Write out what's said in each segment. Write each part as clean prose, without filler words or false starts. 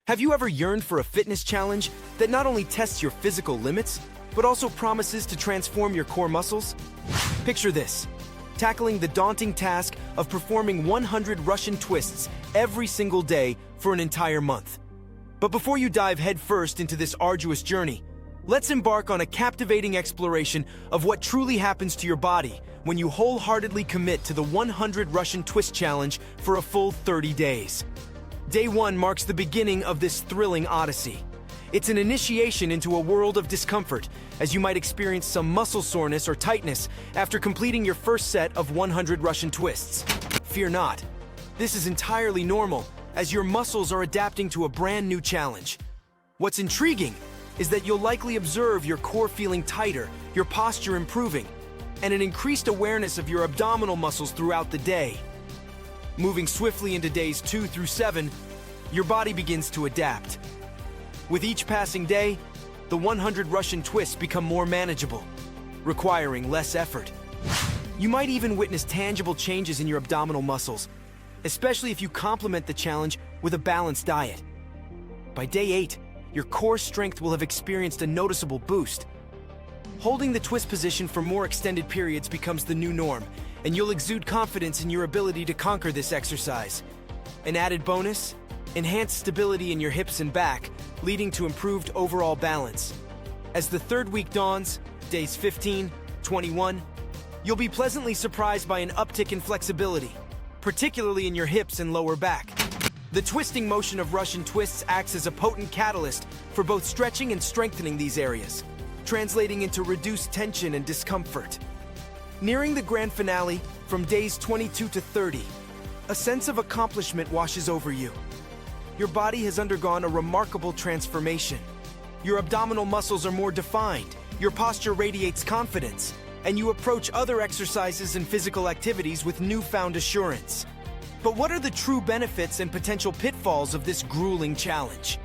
Have you ever yearned for a fitness challenge that not only tests your physical limits, but also promises to transform your core muscles? Picture this: tackling the daunting task of performing 100 Russian twists every single day for an entire month. But before you dive headfirst into this arduous journey, let's embark on a captivating exploration of what truly happens to your body when you wholeheartedly commit to the 100 Russian Twist Challenge for a full 30 days. Day 1 marks the beginning of this thrilling odyssey. It's an initiation into a world of discomfort, as you might experience some muscle soreness or tightness after completing your first set of 100 Russian twists. Fear not. This is entirely normal, as your muscles are adapting to a brand new challenge. What's intriguing is that you'll likely observe your core feeling tighter, your posture improving, and an increased awareness of your abdominal muscles throughout the day. Moving swiftly into days 2 through 7, your body begins to adapt. With each passing day, the 100 Russian twists become more manageable, requiring less effort. You might even witness tangible changes in your abdominal muscles, especially if you complement the challenge with a balanced diet. By day 8, your core strength will have experienced a noticeable boost. Holding the twist position for more extended periods becomes the new norm, and you'll exude confidence in your ability to conquer this exercise. An added bonus? Enhanced stability in your hips and back, leading to improved overall balance. As the third week dawns, days 15, 21, you'll be pleasantly surprised by an uptick in flexibility, particularly in your hips and lower back. The twisting motion of Russian twists acts as a potent catalyst for both stretching and strengthening these areas, translating into reduced tension and discomfort. Nearing the grand finale, from days 22 to 30, a sense of accomplishment washes over you. Your body has undergone a remarkable transformation. Your abdominal muscles are more defined, your posture radiates confidence, and you approach other exercises and physical activities with newfound assurance. But what are the true benefits and potential pitfalls of this grueling challenge?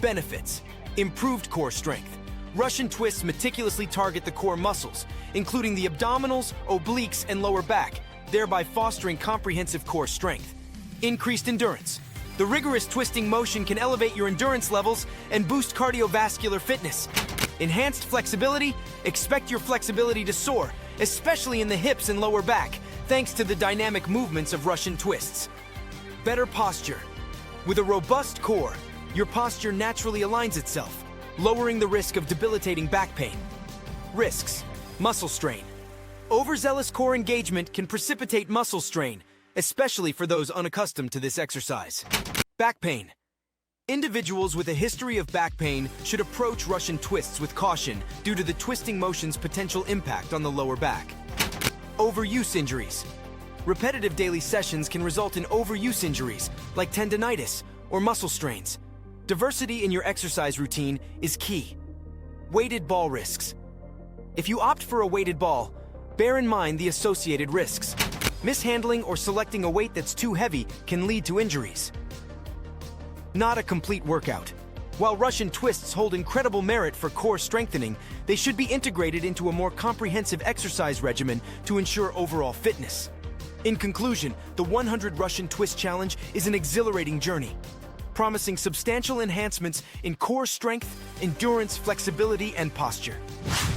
Benefits: improved core strength. Russian twists meticulously target the core muscles, including the abdominals, obliques, and lower back, thereby fostering comprehensive core strength. Increased endurance. The rigorous twisting motion can elevate your endurance levels and boost cardiovascular fitness. Enhanced flexibility. Expect your flexibility to soar, especially in the hips and lower back, thanks to the dynamic movements of Russian twists. Better posture. With a robust core, your posture naturally aligns itself, lowering the risk of debilitating back pain. Risks: muscle strain. Overzealous core engagement can precipitate muscle strain, especially for those unaccustomed to this exercise. Back pain. Individuals with a history of back pain should approach Russian twists with caution due to the twisting motion's potential impact on the lower back. Overuse injuries. Repetitive daily sessions can result in overuse injuries like tendonitis or muscle strains. Diversity in your exercise routine is key. Weighted ball risks. If you opt for a weighted ball, bear in mind the associated risks. Mishandling or selecting a weight that's too heavy can lead to injuries. Not a complete workout. While Russian twists hold incredible merit for core strengthening, they should be integrated into a more comprehensive exercise regimen to ensure overall fitness. In conclusion, the 100 Russian Twist Challenge is an exhilarating journey, promising substantial enhancements in core strength, endurance, flexibility, and posture.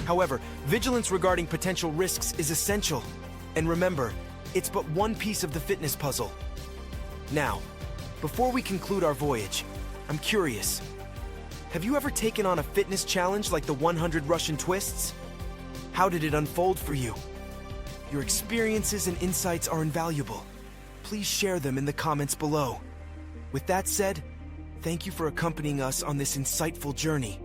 However, vigilance regarding potential risks is essential. And remember, it's but one piece of the fitness puzzle. Now, before we conclude our voyage, I'm curious. Have you ever taken on a fitness challenge like the 100 Russian Twists? How did it unfold for you? Your experiences and insights are invaluable. Please share them in the comments below. With that said, thank you for accompanying us on this insightful journey.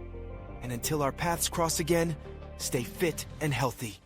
And until our paths cross again, stay fit and healthy.